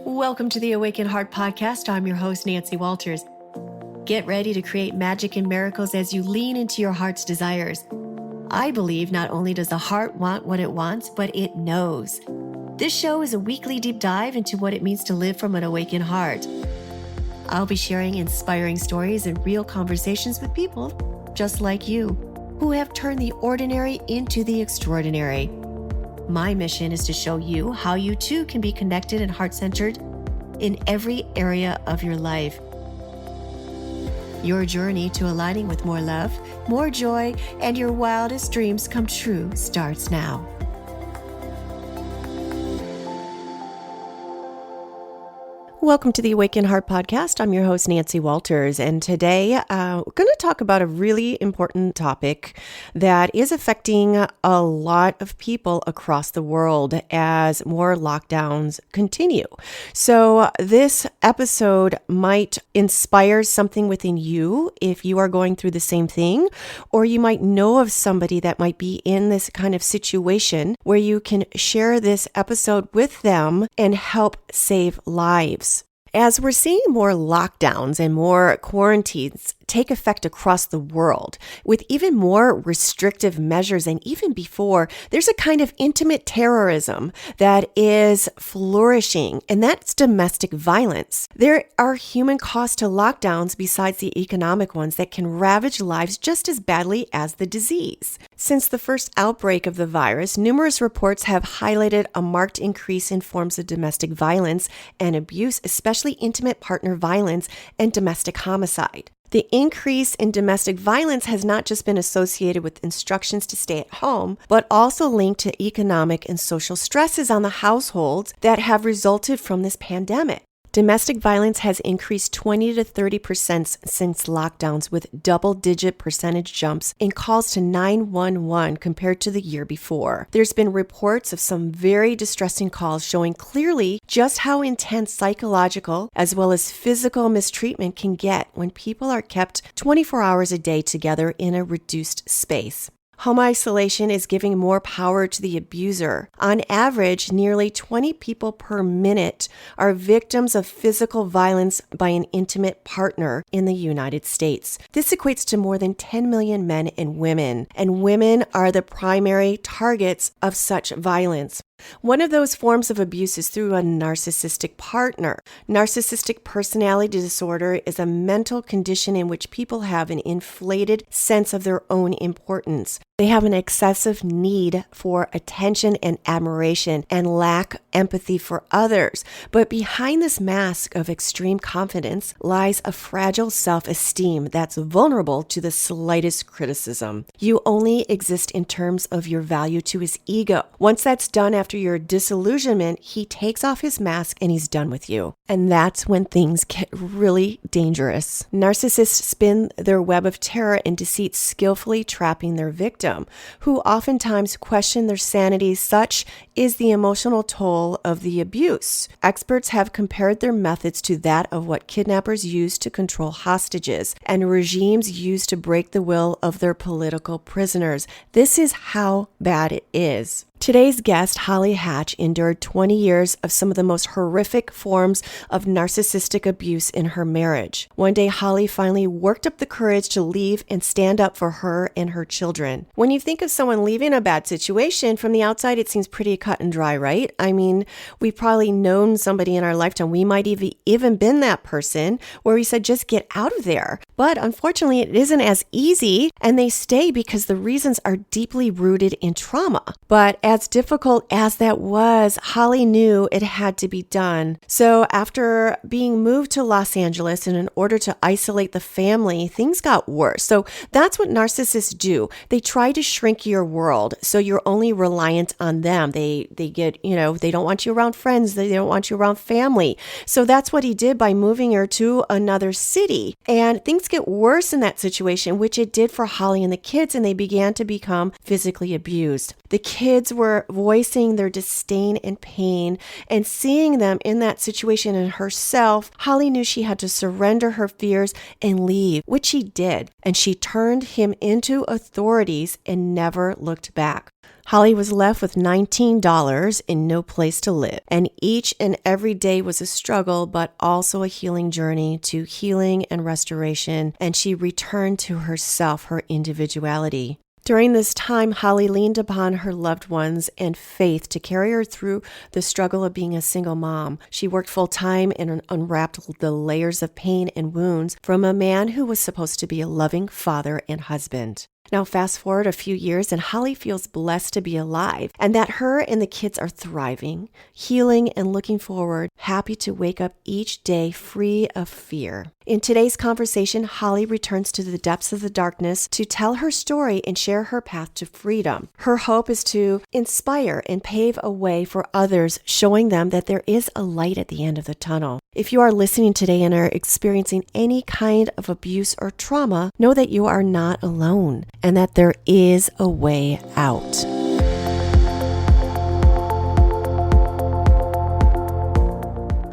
Welcome to the Awaken Heart Podcast. I'm your host, Nancy Walters. Get ready to create magic and miracles as you lean into your heart's desires. I believe not only does the heart want what it wants, but it knows. This show is a weekly deep dive into what it means to live from an awakened heart. I'll be sharing inspiring stories and real conversations with people just like you, who have turned the ordinary into the extraordinary. My mission is to show you how you too can be connected and heart-centered in every area of your life. Your journey to aligning with more love, more joy, and your wildest dreams come true starts now. Welcome to the Awaken Heart Podcast. I'm your host, Nancy Walters, and today we're going to talk about a really important topic that is affecting a lot of people across the world as more lockdowns continue. So this episode might inspire something within you if you are going through the same thing, or you might know of somebody that might be in this kind of situation where you can share this episode with them and help save lives. As we're seeing more lockdowns and more quarantines take effect across the world, with even more restrictive measures and even before, there's a kind of intimate terrorism that is flourishing, and that's domestic violence. There are human costs to lockdowns besides the economic ones that can ravage lives just as badly as the disease. Since the first outbreak of the virus, numerous reports have highlighted a marked increase in forms of domestic violence and abuse, especially intimate partner violence and domestic homicide. The increase in domestic violence has not just been associated with instructions to stay at home, but also linked to economic and social stresses on the households that have resulted from this pandemic. Domestic violence has increased 20 to 30% since lockdowns, with double-digit percentage jumps in calls to 911 compared to the year before. There's been reports of some very distressing calls showing clearly just how intense psychological as well as physical mistreatment can get when people are kept 24 hours a day together in a reduced space. Home isolation is giving more power to the abuser. On average, nearly 20 people per minute are victims of physical violence by an intimate partner in the United States. This equates to more than 10 million men and women are the primary targets of such violence. One of those forms of abuse is through a narcissistic partner. Narcissistic personality disorder is a mental condition in which people have an inflated sense of their own importance. They have an excessive need for attention and admiration and lack empathy for others. But behind this mask of extreme confidence lies a fragile self-esteem that's vulnerable to the slightest criticism. You only exist in terms of your value to his ego. Once that's done after your disillusionment, he takes off his mask and he's done with you. And that's when things get really dangerous. Narcissists spin their web of terror and deceit, skillfully trapping their victim, who oftentimes question their sanity. Such is the emotional toll of the abuse. Experts have compared their methods to that of what kidnappers use to control hostages and regimes use to break the will of their political prisoners. This is how bad it is. Today's guest, Holly Hatch, endured 20 years of some of the most horrific forms of narcissistic abuse in her marriage. One day, Holly finally worked up the courage to leave and stand up for her and her children. When you think of someone leaving a bad situation, from the outside, it seems pretty cut and dry, right? I mean, we've probably known somebody in our lifetime. We might even been that person where we said, just get out of there. But unfortunately, it isn't as easy, and they stay because the reasons are deeply rooted in trauma. But as difficult as that was, Holly knew it had to be done. So after being moved to Los Angeles and in order to isolate the family, things got worse. So that's what narcissists do. They try to shrink your world so you're only reliant on them. They get, they don't want you around friends. They don't want you around family. So that's what he did by moving her to another city. And things get worse in that situation, which it did for Holly and the kids, and they began to become physically abused. The kids were voicing their disdain and pain, and seeing them in that situation and herself, Holly knew she had to surrender her fears and leave, which she did. And she turned him into authorities and never looked back. Holly was left with $19 and no place to live. And each and every day was a struggle, but also a healing journey to healing and restoration. And she returned to herself, her individuality. During this time, Holly leaned upon her loved ones and faith to carry her through the struggle of being a single mom. She worked full time and unwrapped the layers of pain and wounds from a man who was supposed to be a loving father and husband. Now, fast forward a few years, and Holly feels blessed to be alive and that her and the kids are thriving, healing, and looking forward, happy to wake up each day free of fear. In today's conversation, Holly returns to the depths of the darkness to tell her story and share her path to freedom. Her hope is to inspire and pave a way for others, showing them that there is a light at the end of the tunnel. If you are listening today and are experiencing any kind of abuse or trauma, know that you are not alone and that there is a way out.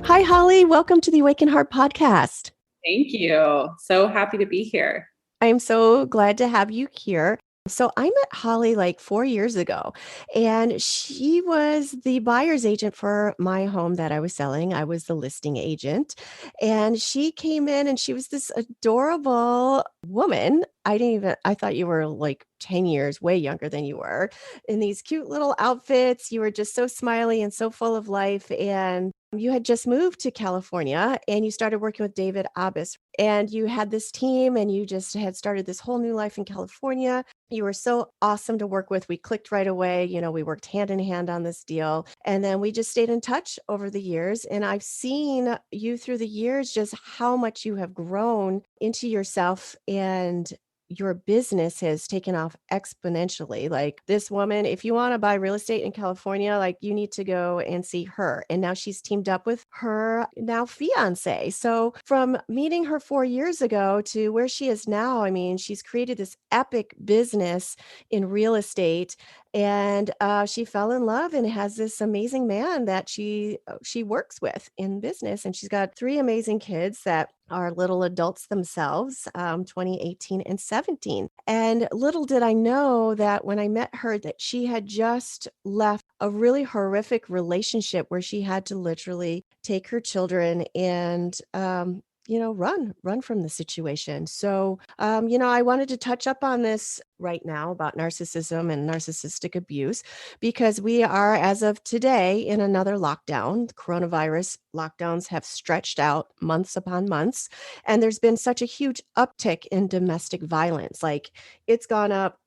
Hi, Holly. Welcome to the Awaken Heart podcast. Thank you. So happy to be here. I am so glad to have you here. So I met Holly like 4 years ago, and she was the buyer's agent for my home that I was selling. I was the listing agent, and she came in and she was this adorable woman. I thought you were like 10 years way younger than you were, in these cute little outfits. You were just so smiley and so full of life. And you had just moved to California and you started working with David Abbas, and you had this team and you just had started this whole new life in California. You were so awesome to work with. We clicked right away. We worked hand in hand on this deal. And then we just stayed in touch over the years. And I've seen you through the years, just how much you have grown into yourself, and your business has taken off exponentially. Like this woman, if you want to buy real estate in California, like you need to go and see her. And now she's teamed up with her now fiance. So from meeting her 4 years ago to where she is now, I mean, she's created this epic business in real estate. And she fell in love and has this amazing man that she works with in business. And she's got 3 amazing kids that are little adults themselves, 20, 18, and 17. And little did I know that when I met her, that she had just left a really horrific relationship where she had to literally take her children and run from the situation. So, I wanted to touch up on this right now about narcissism and narcissistic abuse, because we are, as of today, in another lockdown. The coronavirus lockdowns have stretched out months upon months, and there's been such a huge uptick in domestic violence. Like it's gone up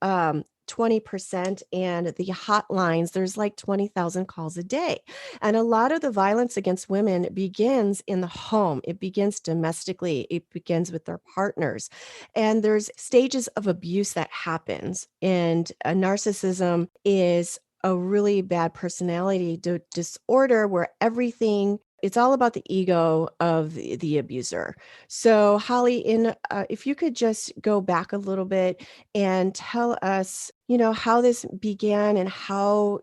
20%, and the hotlines, there's like 20,000 calls a day. And a lot of the violence against women begins in the home. It begins domestically. It begins with their partners. And there's stages of abuse that happens. And narcissism is a really bad personality disorder where it's all about the ego of the abuser. So Holly, if you could just go back a little bit and tell us, how this began and how,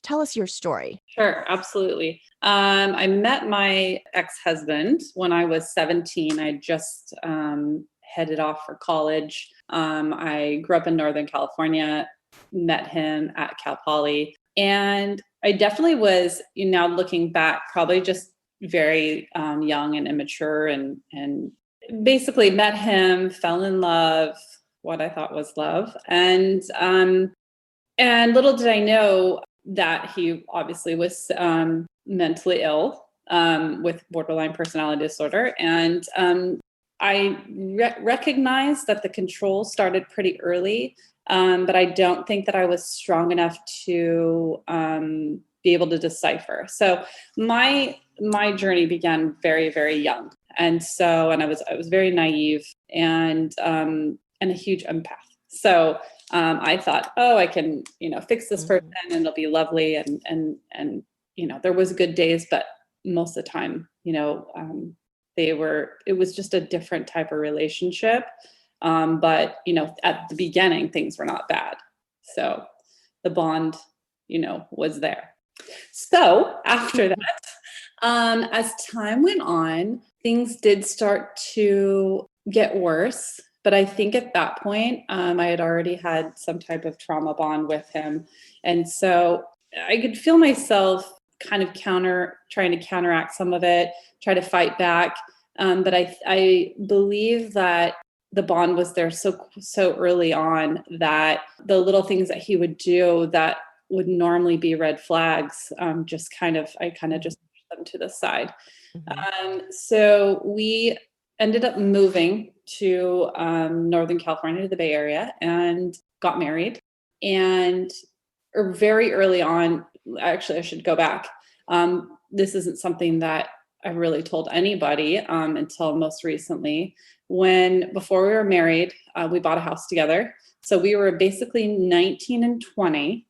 tell us your story. Sure, absolutely. I met my ex-husband when I was 17. I just headed off for college. I grew up in Northern California, met him at Cal Poly, and I definitely was, now looking back, probably just very young and immature, and basically met him, fell in love, what I thought was love. And little did I know that he obviously was mentally ill with borderline personality disorder. And I recognized that the control started pretty early, but I don't think that I was strong enough to be able to decipher. So my journey began very, very young. And I was very naive and a huge empath. So I thought, I can, fix this person and it'll be lovely. And there was good days, but most of the time, it was just a different type of relationship. But at the beginning, things were not bad. So the bond, was there. So after that, as time went on, things did start to get worse. But I think at that point, I had already had some type of trauma bond with him. And so I could feel myself kind of trying to counteract some of it, try to fight back. But I believe that the bond was there so early on that the little things that he would do that would normally be red flags, I kind of just pushed them to the side. So we ended up moving to Northern California, to the Bay Area, and got married. And very early on, actually, I should go back. This isn't something that I really told anybody until most recently. Before we were married, we bought a house together. So we were basically 19 and 20,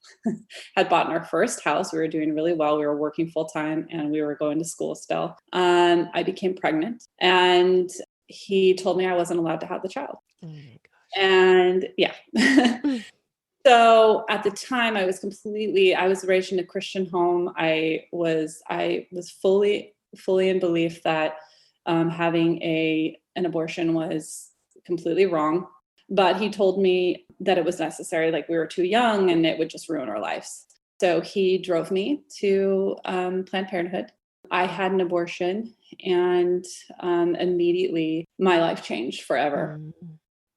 had bought our first house. We were doing really well. We were working full time and we were going to school still. I became pregnant and he told me I wasn't allowed to have the child. Oh my gosh. And yeah. So at the time I was raised in a Christian home. I was fully in belief that having an abortion was completely wrong. But he told me that it was necessary, like we were too young and it would just ruin our lives. So he drove me to Planned Parenthood. I had an abortion and immediately my life changed forever.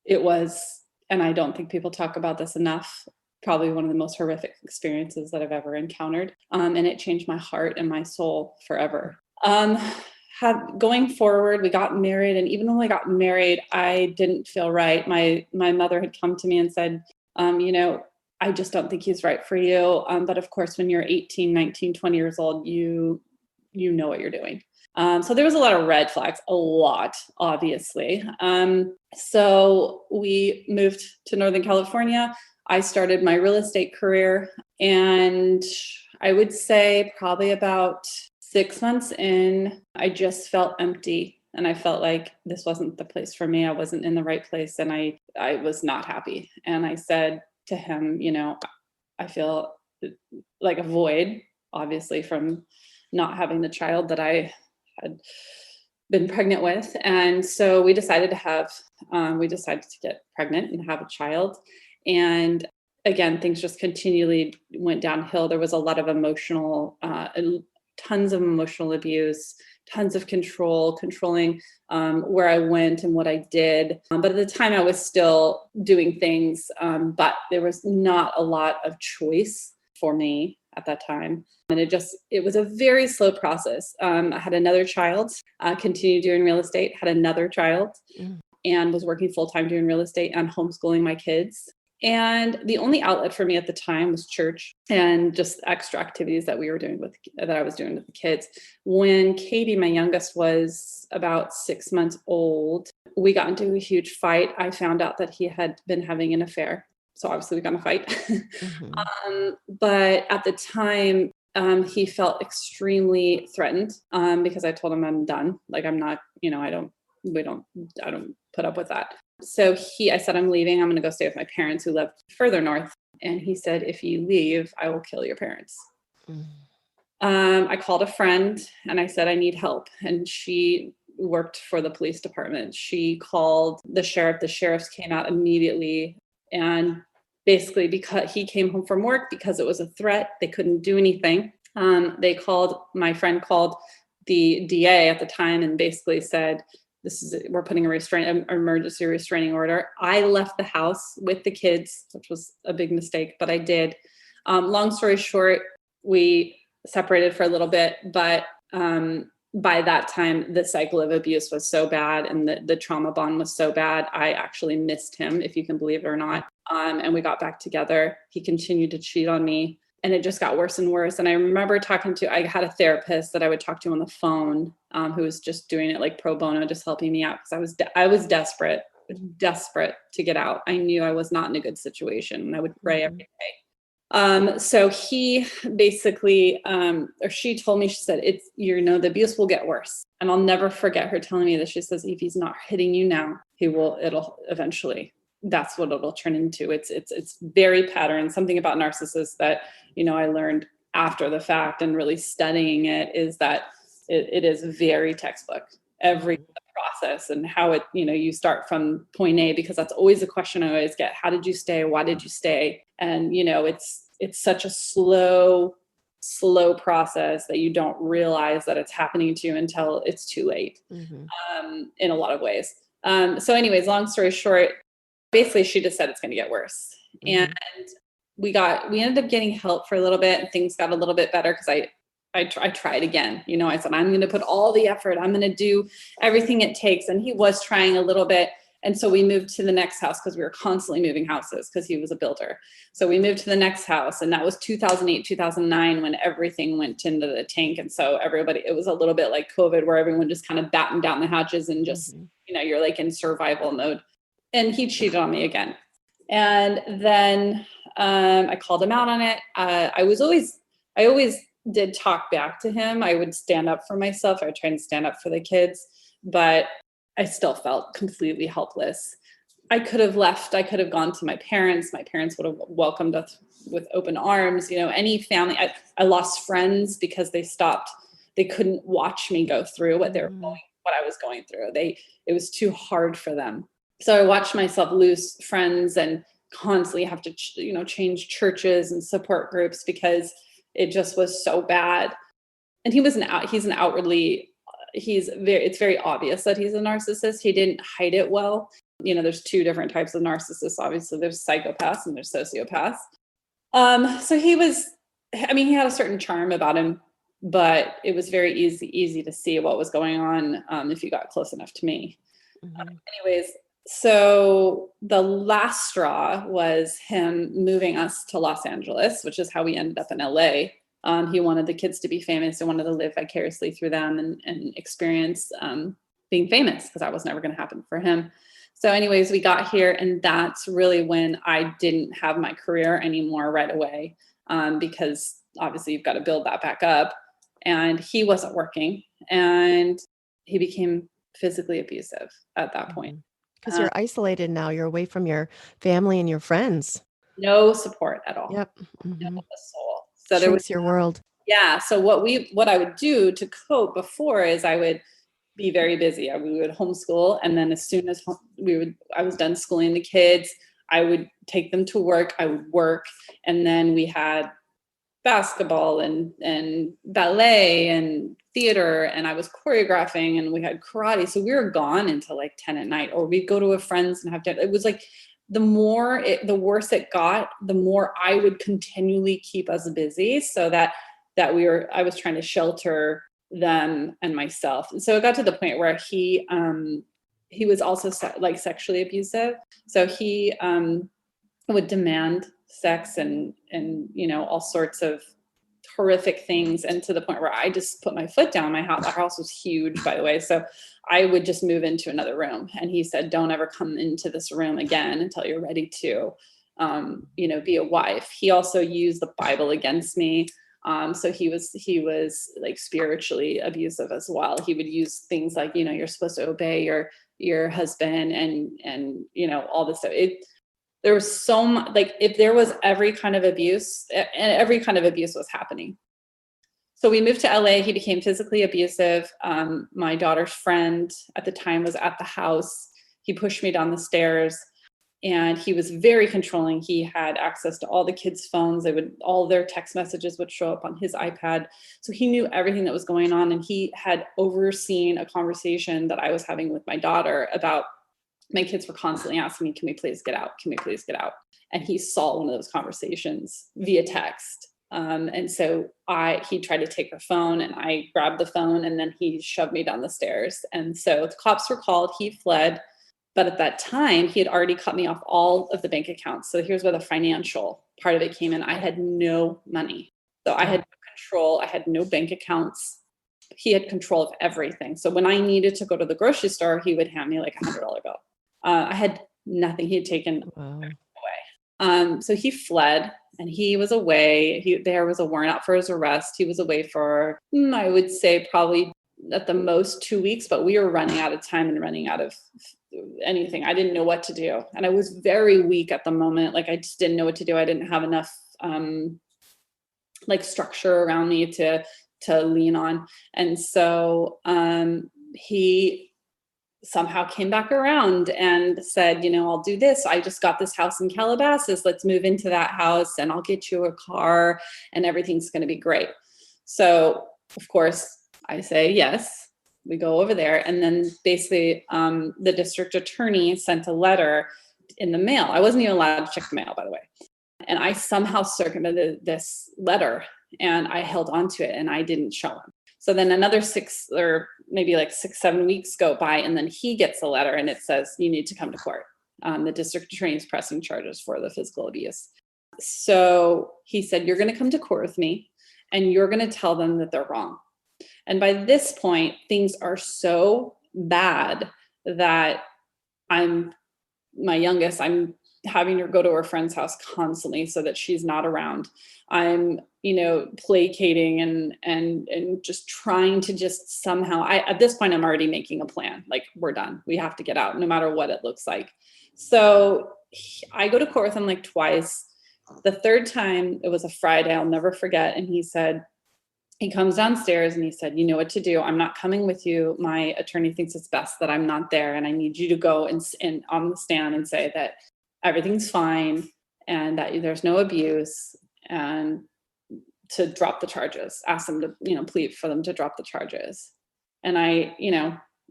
It was, and I don't think people talk about this enough, probably one of the most horrific experiences that I've ever encountered. And it changed my heart and my soul forever. Going forward, we got married, and even when we got married, I didn't feel right. My mother had come to me and said, I just don't think he's right for you. But of course, when you're 18, 19, 20 years old, you know what you're doing. So there was a lot of red flags, a lot, obviously. So we moved to Northern California. I started my real estate career, and I would say probably about 6 months in, I just felt empty and I felt like this wasn't the place for me. I wasn't in the right place and I was not happy. And I said to him, I feel like a void, obviously, from not having the child that I had been pregnant with. And so we decided to get pregnant and have a child. And again, things just continually went downhill. There was a lot of tons of emotional abuse, tons of controlling where I went and what I did. But at the time I was still doing things, but there was not a lot of choice for me at that time. And it was a very slow process. I had another child, continued doing real estate, had another child, and was working full-time doing real estate and homeschooling my kids. And the only outlet for me at the time was church and just extra activities that I was doing with the kids. When Katie, my youngest, was about 6 months old, we got into a huge fight. I found out that he had been having an affair. So obviously we got in a fight. But at the time, he felt extremely threatened because I told him I'm done. Like I'm not, I don't put up with that. So I said, I'm leaving. I'm going to go stay with my parents who live further north. And he said, if you leave, I will kill your parents. I called a friend and I said, I need help. And she worked for the police department. She called the sheriff. The sheriffs came out immediately. And basically, because he came home from work, because it was a threat, they couldn't do anything. My friend called the DA at the time and basically said, we're putting an emergency restraining order. I left the house with the kids, which was a big mistake, but I did. Long story short, we separated for a little bit, but by that time, the cycle of abuse was so bad and the trauma bond was so bad, I actually missed him, if you can believe it or not. And we got back together. He continued to cheat on me. And it just got worse and worse. And I remember I had a therapist that I would talk to on the phone who was just doing it like pro bono, just helping me out because I was desperate to get out. I knew I was not in a good situation and I would pray every day. So he basically, or she told me, she said, the abuse will get worse. And I'll never forget her telling me that. She says, if he's not hitting you now, it'll eventually. That's what it'll turn into. It's very patterned. Something about narcissists that, I learned after the fact and really studying it is that it is very textbook. Every process and how it, you start from point A, because that's always a question I always get. How did you stay? Why did you stay? And, it's such a slow process that you don't realize that it's happening to you until it's too late, in a lot of ways. So anyways, long story short, basically she just said it's going to get worse. And we ended up getting help for a little bit, and things got a little bit better because I tried again. I said, I'm going to put all the effort. I'm going to do everything it takes. And he was trying a little bit. And so we moved to the next house because we were constantly moving houses because he was a builder. So we moved to the next house, and that was 2008, 2009 when everything went into the tank. And so it was a little bit like COVID, where everyone just kind of battened down the hatches and just, you're like in survival mode. And he cheated on me again. And then I called him out on it. I always did talk back to him. I would stand up for myself. I would try and stand up for the kids, but I still felt completely helpless. I could have left. I could have gone to my parents. My parents would have welcomed us with open arms. Any family. I lost friends because they couldn't watch me go through what I was going through. It was too hard for them. So I watched myself lose friends and constantly have to, change churches and support groups because it just was so bad. And it's very obvious that he's a narcissist. He didn't hide it well. There's two different types of narcissists. Obviously there's psychopaths and there's sociopaths. So he had a certain charm about him, but it was very easy to see what was going on if you got close enough to me. Anyways, so the last straw was him moving us to Los Angeles, which is how we ended up in LA. He wanted the kids to be famous and wanted to live vicariously through them and experience being famous, because that was never going to happen for him. So anyways, we got here, and that's really when I didn't have my career anymore right away, because obviously you've got to build that back up. And he wasn't working, and he became physically abusive at that point. Because you're isolated now. You're away from your family and your friends. No support at all. Yep. No soul. So there was your world. Yeah. So what I would do to cope before is I would be very busy. We would homeschool, and then as soon as I was done schooling the kids, I would take them to work. I would work, and then we had basketball and ballet and theater, and I was choreographing, and we had karate. So we were gone until like 10 at night, or we'd go to a friend's and have dinner. It was like the worse it got, the more I would continually keep us busy, so that I was trying to shelter them and myself. And so it got to the point where he was also sexually abusive. So he would demand sex and all sorts of horrific things, and to the point where I just put my foot down. Our house was huge, by the way, so I would just move into another room, and he said, don't ever come into this room again until you're ready to be a wife. He also used the Bible against me. So he was like spiritually abusive as well. He would use things like, you're supposed to obey your husband and all this stuff. There was so much, like, if there was every kind of abuse, and every kind of abuse was happening. So we moved to LA. He became physically abusive. My daughter's friend at the time was at the house. He pushed me down the stairs, and he was very controlling. He had access to all the kids' phones. All their text messages would show up on his iPad. So he knew everything that was going on. And he had overseen a conversation that I was having with my daughter about, my kids were constantly asking me, can we please get out? Can we please get out? And he saw one of those conversations via text. And so he tried to take her phone, and I grabbed the phone, and then he shoved me down the stairs. And so the cops were called. He fled. But at that time, he had already cut me off all of the bank accounts. So here's where the financial part of it came in. I had no money. So I had no control. I had no bank accounts. He had control of everything. So when I needed to go to the grocery store, he would hand me like $100 bill. I had nothing. He had taken away. So he fled, and he was away. There was a warrant out for his arrest. He was away for, I would say, probably at the most 2 weeks, but we were running out of time and running out of anything. I didn't know what to do. And I was very weak at the moment. Like, I just didn't know what to do. I didn't have enough structure around me to lean on. And so he somehow came back around and said, I'll do this. I just got this house in Calabasas. Let's move into that house and I'll get you a car and everything's going to be great. So, of course, I say yes. We go over there. And then basically the district attorney sent a letter in the mail. I wasn't even allowed to check the mail, by the way. And I somehow circumvented this letter and I held on to it and I didn't show him. So then another 6 or maybe like 6-7 weeks go by, and then he gets a letter and it says, you need to come to court. The district attorney is pressing charges for the physical abuse. So he said, you're going to come to court with me and you're going to tell them that they're wrong. And by this point, things are so bad that I'm having her go to her friend's house constantly so that she's not around. I'm, placating and just trying to just somehow, at this point, I'm already making a plan. Like, we're done. We have to get out no matter what it looks like. So I go to court with him like twice. The third time, it was a Friday, I'll never forget. And he comes downstairs and he said, you know what to do. I'm not coming with you. My attorney thinks it's best that I'm not there. And I need you to go and on the stand and say that everything's fine and that there's no abuse, and to drop the charges, ask them to, plead for them to drop the charges. And I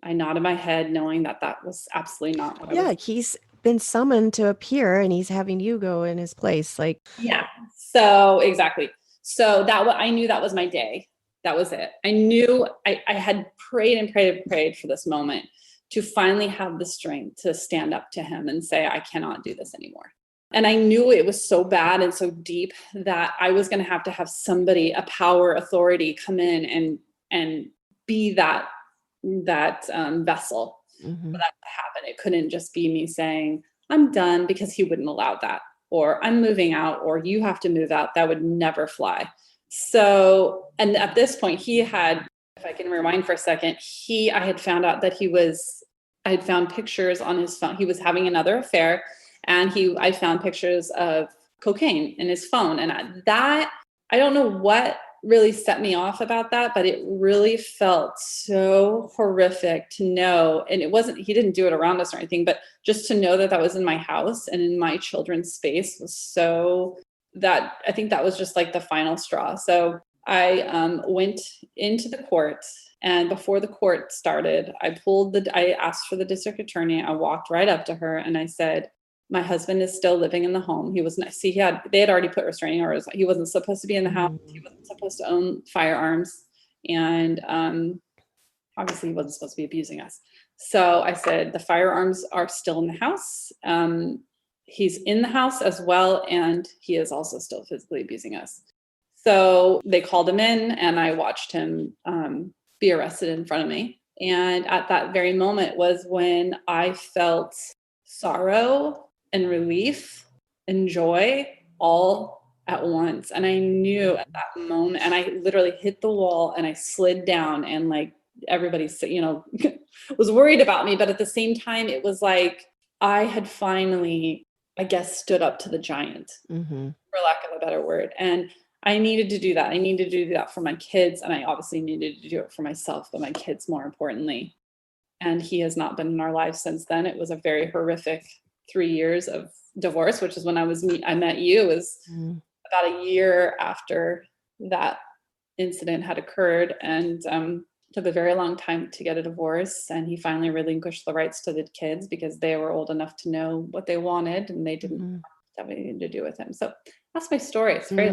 nodded my head knowing that was absolutely not what I was. He's been summoned to appear and he's having you go in his place. Yeah. So exactly. So I knew that was my day. That was it. I knew I had prayed and prayed and prayed for this moment to finally have the strength to stand up to him and say, I cannot do this anymore. And I knew it was so bad and so deep that I was going to have somebody, a power authority, come in and be that vessel for that to happen. It couldn't just be me saying, I'm done, because he wouldn't allow that. Or I'm moving out, or you have to move out. That would never fly. So, and at this point if I can rewind for a second, I had found out that I had found pictures on his phone. He was having another affair, and I found pictures of cocaine in his phone. And I don't know what really set me off about that, but it really felt so horrific to know. And he didn't do it around us or anything, but just to know that was in my house and in my children's space was I think that was just like the final straw. So went into the court, and before the court started, I asked for the district attorney. I walked right up to her and I said, my husband is still living in the home. They had already put restraining orders. He wasn't supposed to be in the house. He wasn't supposed to own firearms. And obviously he wasn't supposed to be abusing us. So I said, the firearms are still in the house. He's in the house as well. And he is also still physically abusing us. So they called him in and I watched him be arrested in front of me. And at that very moment was when I felt sorrow and relief and joy all at once. And I knew at that moment, and I literally hit the wall and I slid down, and like everybody, was worried about me. But at the same time, it was like I had finally, I guess, stood up to the giant, for lack of a better word. And I needed to do that. I needed to do that for my kids. And I obviously needed to do it for myself, but my kids more importantly. And he has not been in our lives since then. It was a very horrific 3 years of divorce, which is when I met you. It was about a year after that incident had occurred, and took a very long time to get a divorce. And he finally relinquished the rights to the kids because they were old enough to know what they wanted, and they didn't have anything to do with him. So that's my story. It's great.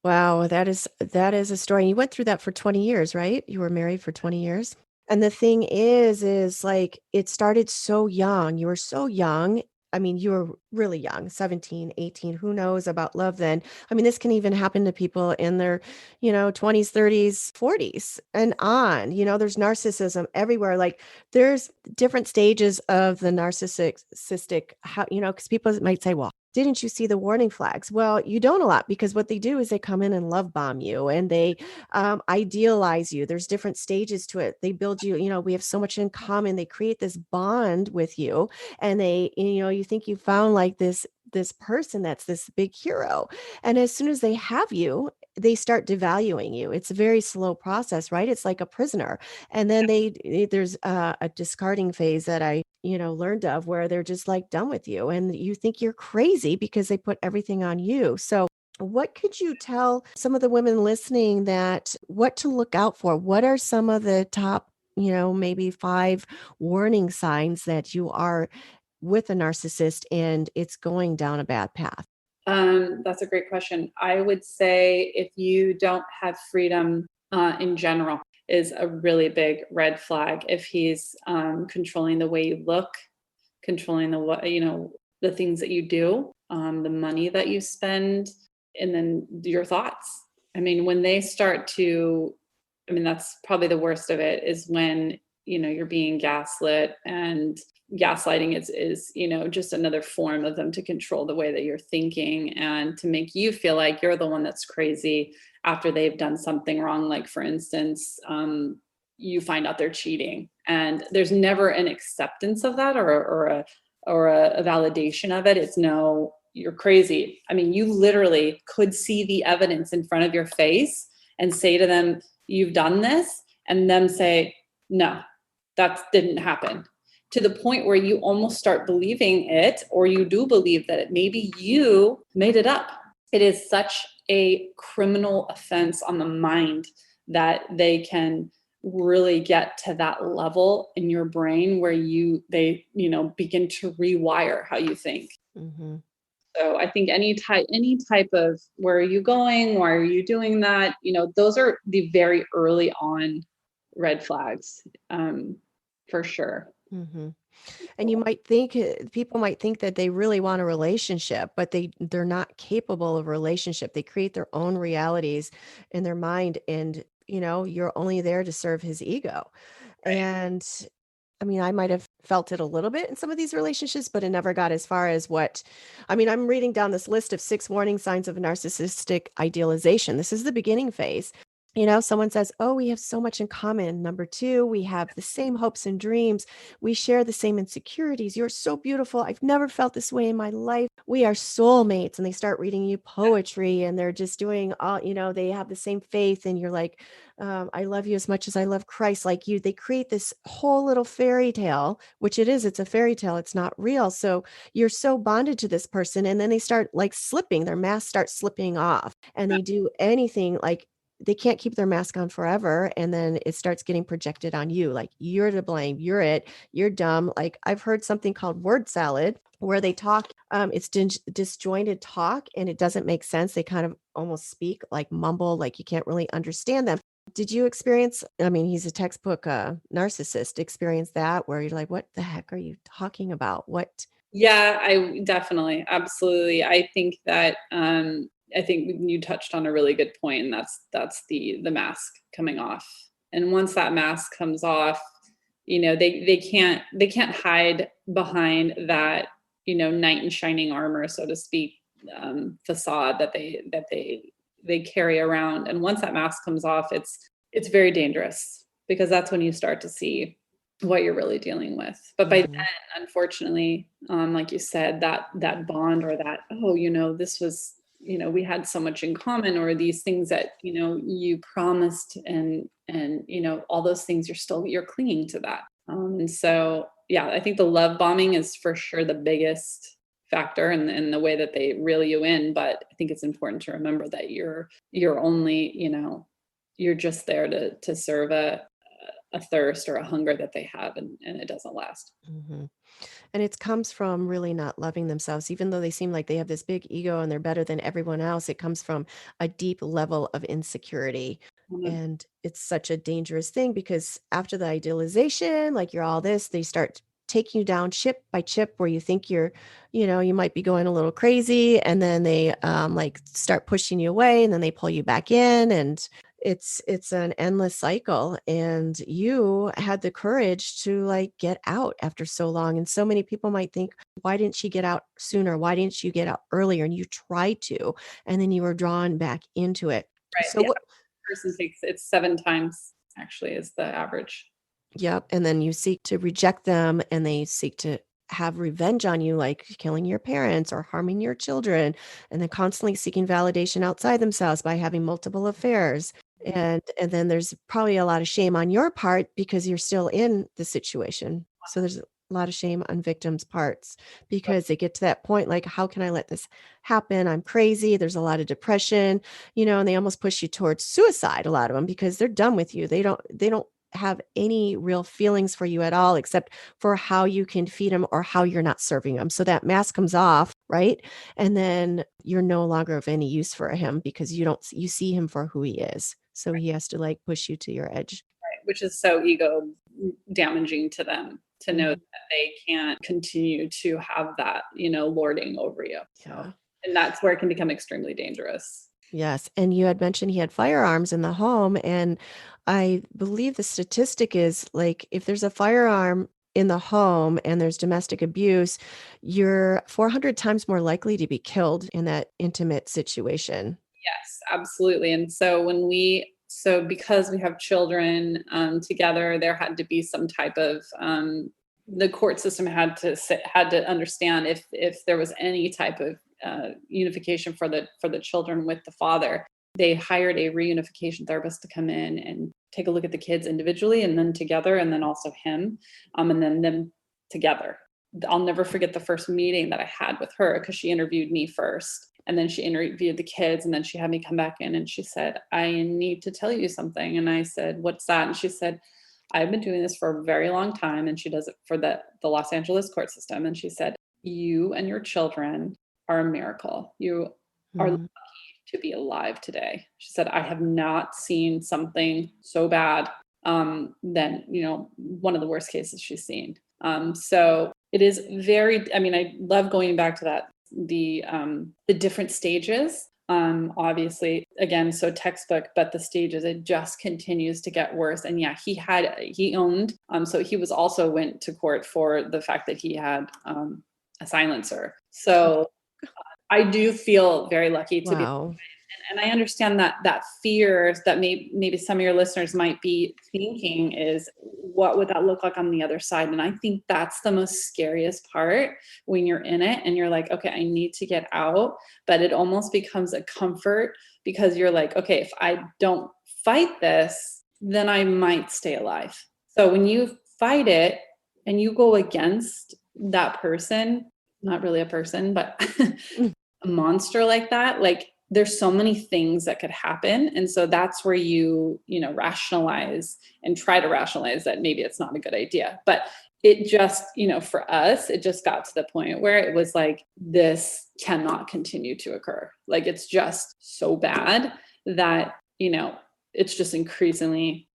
Wow, that is a story. You went through that for 20 years, right? You were married for 20 years. And the thing is like, it started so young. You were so young. I mean, you were really young, 17, 18, who knows about love then. I mean, this can even happen to people in their, 20s, 30s, 40s and on. There's narcissism everywhere. Like, there's different stages of the narcissistic, because people might say, well, didn't you see the warning flags? Well, you don't a lot, because what they do is they come in and love bomb you, and they idealize you. There's different stages to it. They build you, we have so much in common. They create this bond with you, and they, you think you found like this person that's this big hero. And as soon as they have you, they start devaluing you. It's a very slow process, right? It's like a prisoner. And then there's a discarding phase that I, learned of, where they're just like done with you and you think you're crazy because they put everything on you. So what could you tell some of the women listening that what to look out for? What are some of the top, maybe 5 warning signs that you are with a narcissist and it's going down a bad path? That's a great question. I would say if you don't have freedom in general is a really big red flag. If he's controlling the way you look, controlling the things that you do, the money that you spend, and then your thoughts. I mean, when they start to, I mean, that's probably the worst of it, is when you're being gaslit, and gaslighting is just another form of them to control the way that you're thinking and to make you feel like you're the one that's crazy after they've done something wrong. Like, for instance, you find out they're cheating, and there's never an acceptance of that or a validation of it. It's no, you're crazy. I mean, you literally could see the evidence in front of your face and say to them, you've done this, and them say, no, that didn't happen, to the point where you almost start believing it, or you do believe that maybe you made it up. It is such a criminal offense on the mind that they can really get to that level in your brain where they begin to rewire how you think. Mm-hmm. So I think any type of, where are you going? Why are you doing that? Those are the very early on red flags, for sure. Mm-hmm. And you might think people might think that they really want a relationship, but they're not capable of a relationship. They create their own realities in their mind, and you're only there to serve his ego. Right. And I mean, I might have felt it a little bit in some of these relationships, but it never got as far as what I mean, I'm reading down this list of 6 warning signs of narcissistic idealization. This is the beginning phase. Someone says, "Oh, we have so much in common." Number 2, we have the same hopes and dreams. We share the same insecurities. You're so beautiful. I've never felt this way in my life. We are soulmates. And they start reading you poetry, and they're just doing all, they have the same faith. And you're like, I love you as much as I love Christ. Like you, they create this whole little fairy tale, which it is. It's a fairy tale. It's not real. So you're so bonded to this person. And then they start like slipping, their mask starts slipping off, and they do anything like, they can't keep their mask on forever, and then it starts getting projected on you, like, you're to blame, you're dumb. Like, I've heard something called word salad, where they talk, it's disjointed talk, and it doesn't make sense. They kind of almost speak like mumble, like you can't really understand them. Did you experience, I mean, he's a textbook narcissist, experience that, where you're like, what the heck are you talking about? What? Yeah, I definitely, absolutely. I think you touched on a really good point, and that's the mask coming off. And once that mask comes off, they can't hide behind that, knight in shining armor, so to speak, facade that they carry around. And once that mask comes off, it's very dangerous, because that's when you start to see what you're really dealing with. But by Mhm. then, unfortunately, like you said, that bond, or that, oh, this was, we had so much in common, or these things that, you promised, and all those things, you're clinging to that. And so, yeah, I think the love bombing is for sure the biggest factor in the way that they reel you in. But I think it's important to remember that you're only, you're just there to serve a thirst or a hunger that they have, and it doesn't last. Mhm. And it comes from really not loving themselves, even though they seem like they have this big ego and they're better than everyone else. It comes from a deep level of insecurity. Mhm. And it's such a dangerous thing, because after the idealization, like you're all this, they start taking you down chip by chip, where you think you might be going a little crazy. And then they like start pushing you away, and then they pull you back in. And it's an endless cycle, and you had the courage to like get out after so long. And so many people might think, why didn't she get out sooner? Why didn't you get out earlier? And you tried to, and then you were drawn back into it. Right. So The what? average person takes, it's 7 times actually is the average. Yep. And then you seek to reject them, and they seek to have revenge on you, like killing your parents or harming your children, and then constantly seeking validation outside themselves by having multiple affairs. And then there's probably a lot of shame on your part because you're still in the situation. So there's a lot of shame on victims' parts because they get to that point like, how can I let this happen? I'm crazy. There's a lot of depression, and they almost push you towards suicide, a lot of them, because they're done with you. They don't have any real feelings for you at all except for how you can feed them or how you're not serving them. So that mask comes off, right? And then you're no longer of any use for him because you see him for who he is. So he has to like push you to your edge. Right, which is so ego damaging to them to know Mhm. that they can't continue to have that, lording over you. So, Yeah. and that's where it can become extremely dangerous. Yes, and you had mentioned he had firearms in the home, and I believe the statistic is, like, if there's a firearm in the home and there's domestic abuse, you're 400 times more likely to be killed in that intimate situation. Yes, absolutely. And so so because we have children together, there had to be some type of the court system had to understand if there was any type of unification for the children with the father. They hired a reunification therapist to come in and take a look at the kids individually and then together, and then also him, and then them together. I'll never forget the first meeting that I had with her because she interviewed me first. And then she interviewed the kids, and then she had me come back in and she said, I need to tell you something. And I said, what's that? And she said, I've been doing this for a very long time. And she does it for the Los Angeles court system. And she said, you and your children are a miracle. You are lucky Mhm. to be alive today. She said, I have not seen something so bad than, one of the worst cases she's seen. So it is very, I mean, I love going back to that, the different stages. Obviously, again, so textbook, but the stages, it just continues to get worse. And yeah, he owned, so he was also went to court for the fact that he had a silencer. So I do feel very lucky to be, Wow. and I understand that fear that maybe some of your listeners might be thinking is, what would that look like on the other side? And I think that's the most scariest part when you're in it and you're like, okay, I need to get out, but it almost becomes a comfort because you're like, okay, if I don't fight this, then I might stay alive. So when you fight it and you go against that person, not really a person, but Mm. a monster like that, like there's so many things that could happen. And so that's where rationalize and try to rationalize that maybe it's not a good idea. But it just, for us, it just got to the point where it was like, this cannot continue to occur. Like it's just so bad that, it's just increasingly,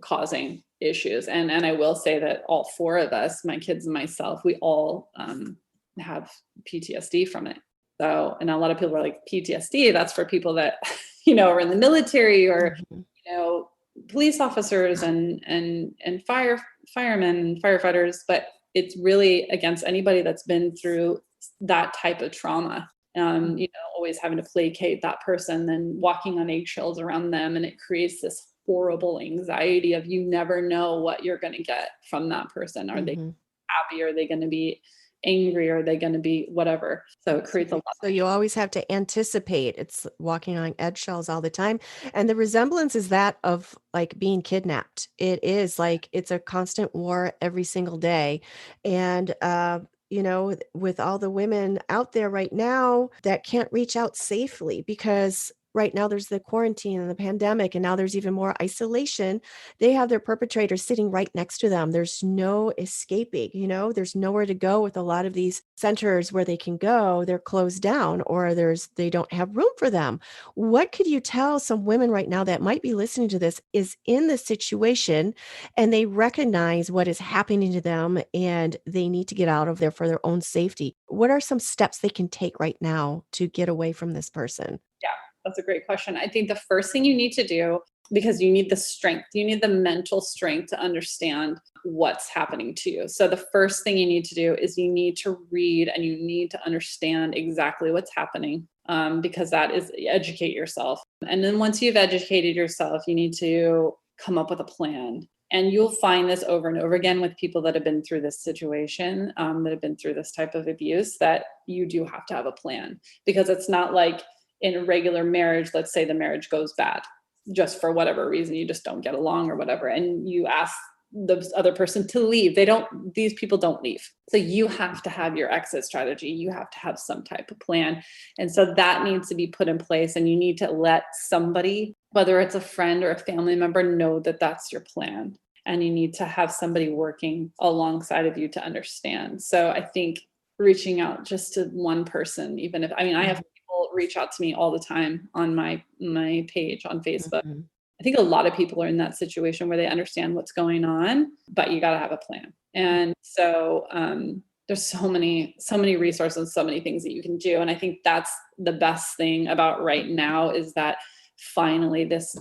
causing issues. And I will say that all four of us, my kids and myself, we all have PTSD from it. So, and a lot of people are like, PTSD, that's for people that, are in the military or, Mhm. police officers and firemen and firefighters, but it's really against anybody that's been through that type of trauma. Always having to placate that person, then walking on eggshells around them. And it creates this horrible anxiety of you never know what you're going to get from that person. Are they Mhm. happy? Are they going to be angry? Are they going to be whatever? So it creates a lot. So you always have to anticipate. It's walking on eggshells all the time. And the resemblance is that of like being kidnapped. It is like it's a constant war every single day. And with all the women out there right now that can't reach out safely because right now there's the quarantine and the pandemic, and now there's even more isolation. They have their perpetrators sitting right next to them. There's no escaping, there's nowhere to go with a lot of these centers where they can go. They're closed down or they don't have room for them. What could you tell some women right now that might be listening to this is in this situation and they recognize what is happening to them and they need to get out of there for their own safety? What are some steps they can take right now to get away from this person? Yeah, that's a great question. I think the first thing you need to do, because you need the strength, you need the mental strength to understand what's happening to you. So the first thing you need to do is you need to read and you need to understand exactly what's happening, because that is educate yourself. And then once you've educated yourself, you need to come up with a plan. And you'll find this over and over again with people that have been through this situation, that have been through this type of abuse, that you do have to have a plan, because it's not like in a regular marriage, let's say the marriage goes bad just for whatever reason, you just don't get along or whatever, and you ask the other person to leave. These people don't leave. So you have to have your exit strategy. You have to have some type of plan. And so that needs to be put in place, and you need to let somebody, whether it's a friend or a family member, know that that's your plan. And you need to have somebody working alongside of you to understand. So I think reaching out just to one person, even if, I mean, I have people reach out to me all the time on my page on Facebook. Mhm. I think a lot of people are in that situation where they understand what's going on, but you got to have a plan. And so there's so many resources, so many things that you can do. And I think that's the best thing about right now, is that finally this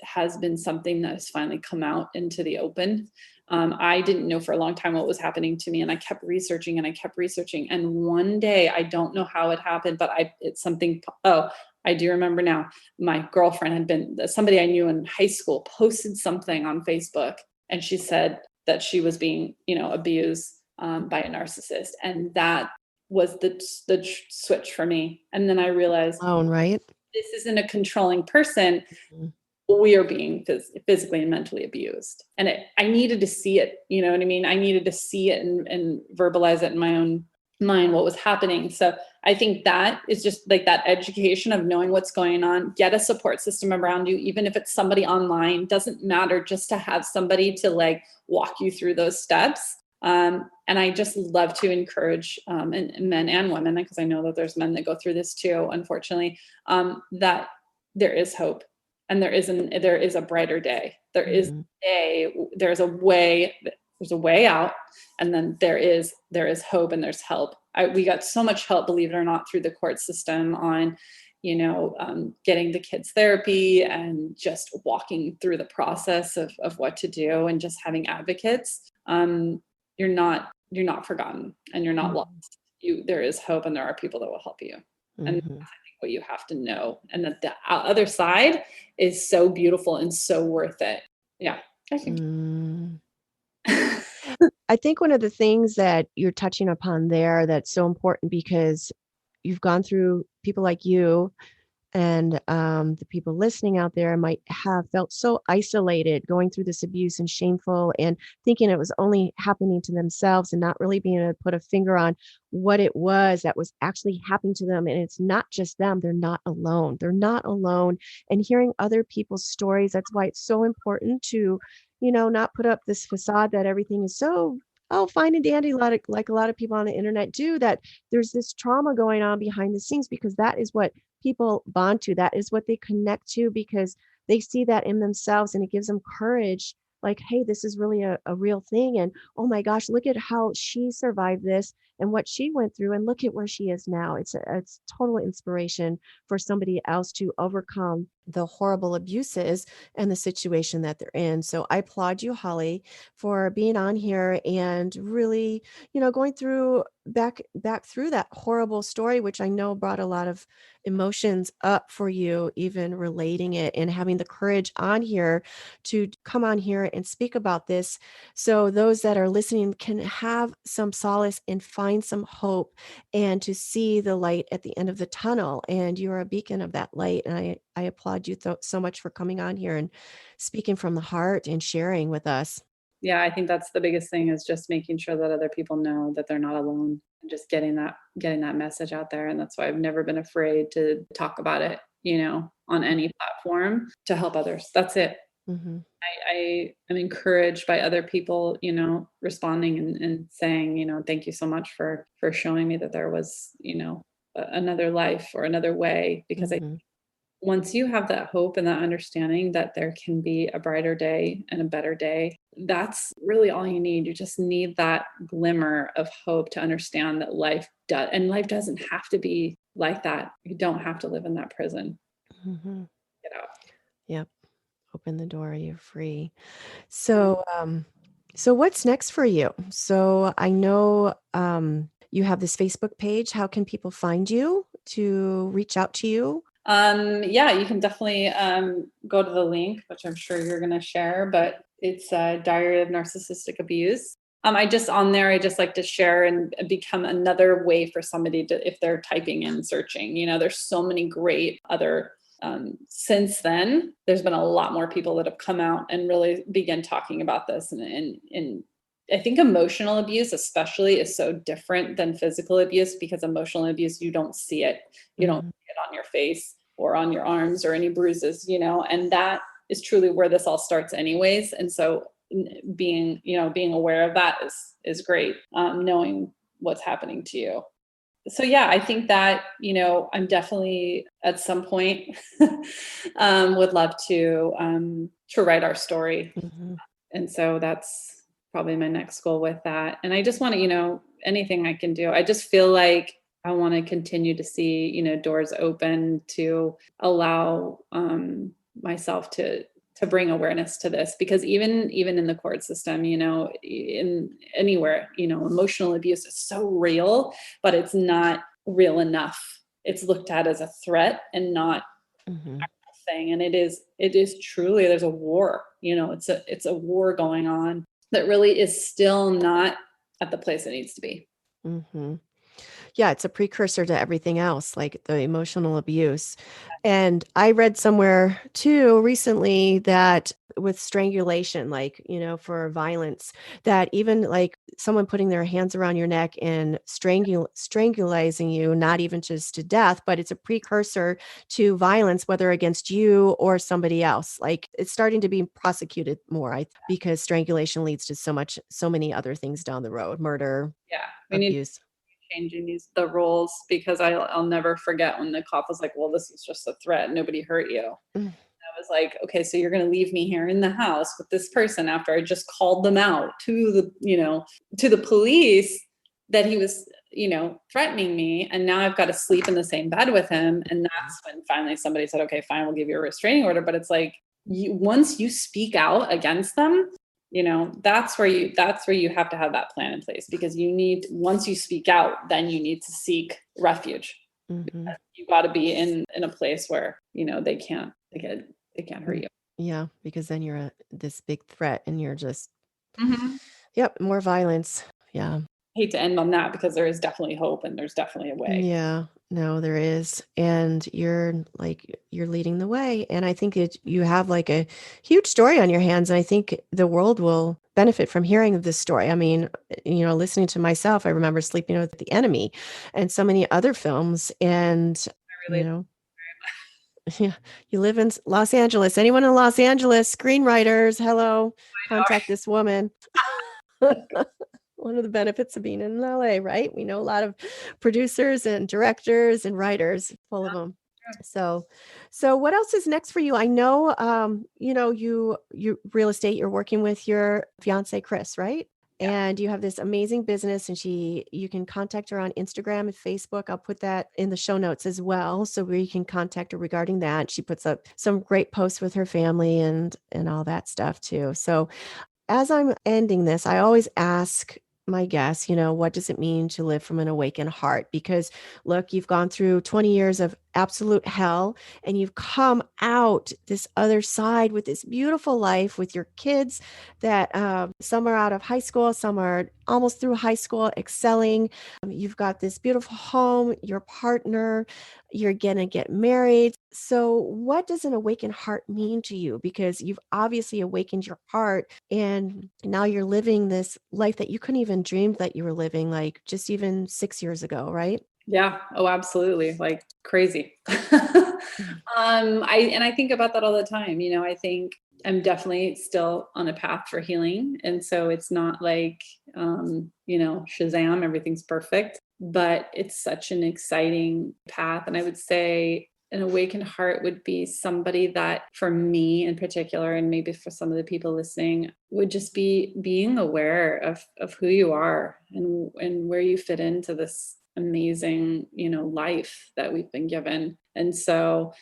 has been something that has finally come out into the open. I didn't know for a long time what was happening to me, and I kept researching and I kept researching. And one day, I don't know how it happened, but it's something. Oh, I do remember now. My girlfriend had been, somebody I knew in high school posted something on Facebook, and she said that she was being, abused by a narcissist, and that was the switch for me. And then I realized, Alone, right? this isn't a controlling person. Mhm. We are being physically and mentally abused. And I needed to see it, you know what I mean? I needed to see it and verbalize it in my own mind, what was happening. So I think that is just like that education of knowing what's going on. Get a support system around you, even if it's somebody online, doesn't matter, just to have somebody to like walk you through those steps. And I just love to encourage and men and women, because I know that there's men that go through this too, unfortunately, that there is hope, and there is a brighter day. There's a way out, and then there is hope, and there's help. We got so much help, believe it or not, through the court system on, getting the kids therapy and just walking through the process of what to do, and just having advocates. You're not forgotten, and you're not lost. There is hope, and there are people that will help you. And that's, I think, what you have to know. And that the other side is so beautiful and so worth it. Yeah, I think. I think one of the things that you're touching upon there that's so important, because you've gone through, people like you and the people listening out there might have felt so isolated going through this abuse and shameful, and thinking it was only happening to themselves, and not really being able to put a finger on what it was that was actually happening to them. And it's not just them. They're not alone. They're not alone. And hearing other people's stories, that's why it's so important to, not put up this facade that everything is so, oh, fine and dandy, like a lot of people on the internet do, that there's this trauma going on behind the scenes, because that is what people bond to. That is what they connect to, because they see that in themselves, and it gives them courage. Like, hey, this is really a real thing. And oh my gosh, look at how she survived this and what she went through. And look at where she is now. It's total inspiration for somebody else to overcome the horrible abuses and the situation that they're in. So I applaud you, Holly, for being on here and really, going through back through that horrible story, which I know brought a lot of emotions up for you, even relating it, and having the courage on here to come on here and speak about this, so those that are listening can have some solace and find some hope, and to see the light at the end of the tunnel. And you're a beacon of that light. And I applaud you so much for coming on here and speaking from the heart and sharing with us. Yeah, I think that's the biggest thing, is just making sure that other people know that they're not alone, and just getting that message out there. And that's why I've never been afraid to talk about it, on any platform, to help others. That's it. Mm-hmm. I am encouraged by other people, responding and saying, thank you so much for showing me that there was, another life or another way. Because Mm-hmm. once you have that hope and that understanding that there can be a brighter day and a better day, that's really all you need. You just need that glimmer of hope to understand that life doesn't have to be like that. You don't have to live in that prison. Mm-hmm. Get out. Yep. Open the door, you're free. Yeah. So what's next for you? So I know you have this Facebook page. How can people find you to reach out to you? Yeah, you can definitely go to the link, which I'm sure you're going to share, but it's Diary of Narcissistic Abuse. I just on there, I just like to share and become another way for somebody to, if they're typing in, searching, there's so many great other, since then, there's been a lot more people that have come out and really begin talking about this. And I think emotional abuse especially is so different than physical abuse, because emotional abuse, you don't see it. You don't see it on your face or on your arms or any bruises, and that is truly where this all starts anyways. And so being aware of that is great. Knowing what's happening to you. So yeah, I think that, I'm definitely at some point would love to write our story. Mm-hmm. And so that's probably my next goal with that. And I just want to, anything I can do. I just feel like I want to continue to see, doors open to allow myself to bring awareness to this, because even in the court system, in anywhere, emotional abuse is so real, but it's not real enough. It's looked at as a threat and not thing. And it is truly, there's a war, it's a war going on that really is still not at the place it needs to be. Mm-hmm. Yeah, it's a precursor to everything else, like the emotional abuse. And I read somewhere too recently that with strangulation, like, for violence, that even like someone putting their hands around your neck and strangulizing you, not even just to death, but it's a precursor to violence, whether against you or somebody else. Like it's starting to be prosecuted more, because strangulation leads to so many other things down the road, murder, Yeah, we need abuse. changing the roles, because I'll never forget when the cop was like, well, this is just a threat, nobody hurt you. Mm. I was like, okay, so you're going to leave me here in the house with this person after I just called them out to the police that he was, threatening me. And now I've got to sleep in the same bed with him. And that's when finally somebody said, okay, fine, we'll give you a restraining order. But it's like, once you speak out against them, that's where you have to have that plan in place, because once you speak out, then you need to seek refuge. Mm-hmm. You got to be in a place where, they can't hurt you. Yeah, because then you're this big threat and you're just, Mhm. yep, more violence. Yeah. Hate to end on that, because there is definitely hope and there's definitely a way. Yeah. No, there is. And you're leading the way. And I think you have like a huge story on your hands. And I think the world will benefit from hearing this story. I mean, listening to myself, I remember Sleeping with the Enemy and so many other films. And, I you relate know, yeah, you live in Los Angeles. Anyone in Los Angeles, screenwriters, hello, contact this woman. One of the benefits of being in LA, right? We know a lot of producers and directors and writers, full of them. So what else is next for you? I know, you real estate, you're working with your fiance, Chris, right? Yeah. And you have this amazing business, and you can contact her on Instagram and Facebook. I'll put that in the show notes as well, so where you can contact her regarding that. She puts up some great posts with her family and all that stuff too. So as I'm ending this, I always ask my guests, what does it mean to live from an awakened heart? Because look, you've gone through 20 years of absolute hell and you've come out this other side with this beautiful life with your kids that some are out of high school, some are almost through high school, excelling. You've got this beautiful home, your partner, you're going to get married. So, what does an awakened heart mean to you? Because you've obviously awakened your heart and now you're living this life that you couldn't even dream that you were living, like just even 6 years ago, right? Yeah. Oh, absolutely. Like crazy. Mm. I think about that all the time. I think I'm definitely still on a path for healing. And so it's not like, Shazam, everything's perfect, but it's such an exciting path. And I would say an awakened heart would be somebody that, for me in particular, and maybe for some of the people listening, would just be being aware of who you are and where you fit into this amazing, life that we've been given. And so,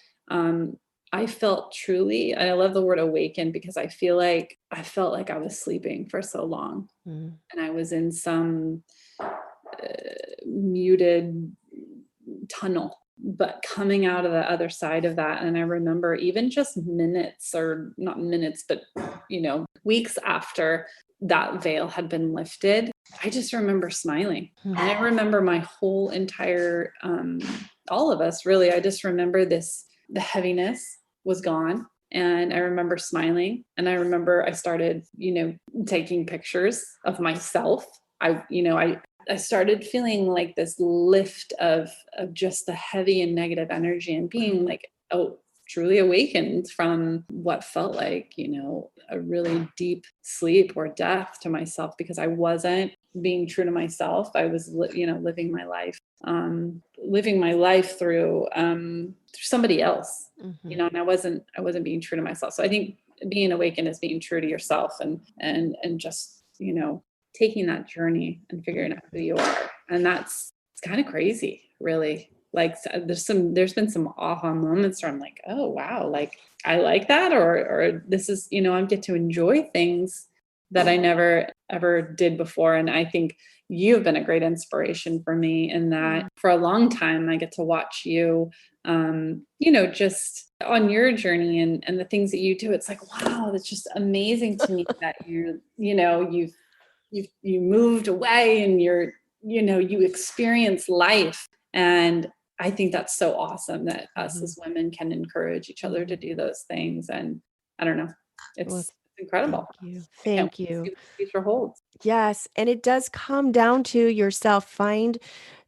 I felt truly, and I love the word awakened, because I felt like I was sleeping for so long, Mm. and I was in some muted tunnel but coming out of the other side of that, and I remember even just minutes, or not minutes, but, weeks after that veil had been lifted, I just remember smiling. And I remember my whole entire, all of us really, I just remember the heaviness was gone. And I remember smiling, and I remember I started, taking pictures of myself. I started feeling like this lift of just the heavy and negative energy, and being like, truly awakened from what felt like, a really deep sleep or death to myself, because I wasn't being true to myself. I was, living my life through somebody else, and I wasn't being true to myself. So I think being awakened is being true to yourself, and just, taking that journey and figuring out who you are. And it's kind of crazy, really. Like, there's been some aha moments where I'm like, oh wow, like I like that, or this is, I get to enjoy things that I never ever did before. And I think you've been a great inspiration for me in that for a long time. I get to watch you, just on your journey and the things that you do. It's like, wow, that's just amazing to me that you moved away, and you experience life. And I think that's so awesome that us as women can encourage each other to do those things. And I don't know, it's incredible. Thank you. See what the future holds. Yes. And it does come down to yourself. Find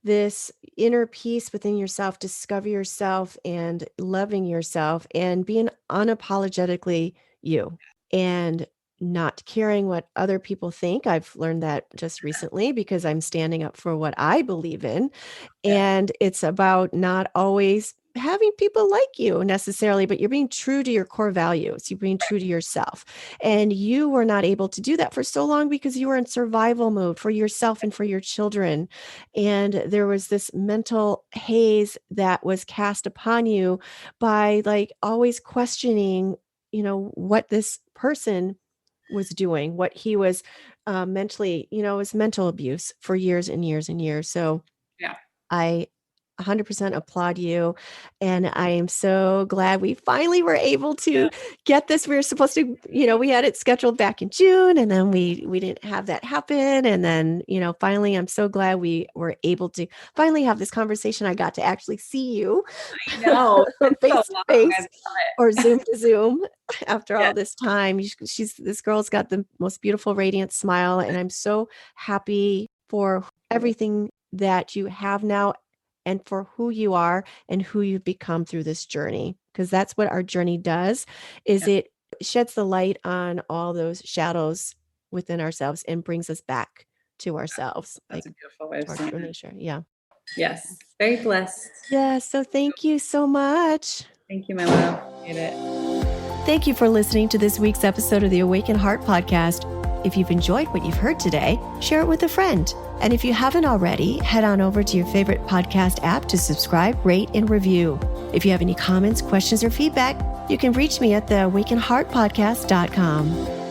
this inner peace within yourself, discover yourself, and loving yourself, and being unapologetically you, and not caring what other people think. I've learned that just recently because I'm standing up for what I believe in. Yeah. And it's about not always having people like you necessarily, but you're being true to your core values. You're being true to yourself. And you were not able to do that for so long because you were in survival mode for yourself and for your children. And there was this mental haze that was cast upon you by like always questioning, what this person was doing, what he was mentally, it was mental abuse for years and years and years. So Yeah. I 100% applaud you. And I am so glad we finally were able to get this. We were supposed to, we had it scheduled back in June, and then we didn't have that happen. And then, finally, I'm so glad we were able to finally have this conversation. I got to actually see you I know. face to face or Zoom to Zoom after all this time. This girl's got the most beautiful, radiant smile. And I'm so happy for everything that you have now, and for who you are and who you've become through this journey. Because that's what our journey does, is it sheds the light on all those shadows within ourselves and brings us back to ourselves. That's like a beautiful way of our saying true it. nature. Yeah. Yes. Very blessed. Yeah. So thank you so much. Thank you, my love. Appreciate it. Thank you for listening to this week's episode of the Awaken Heart podcast. If you've enjoyed what you've heard today, share it with a friend. And if you haven't already, head on over to your favorite podcast app to subscribe, rate, and review. If you have any comments, questions, or feedback, you can reach me at the awakenheartpodcast.com.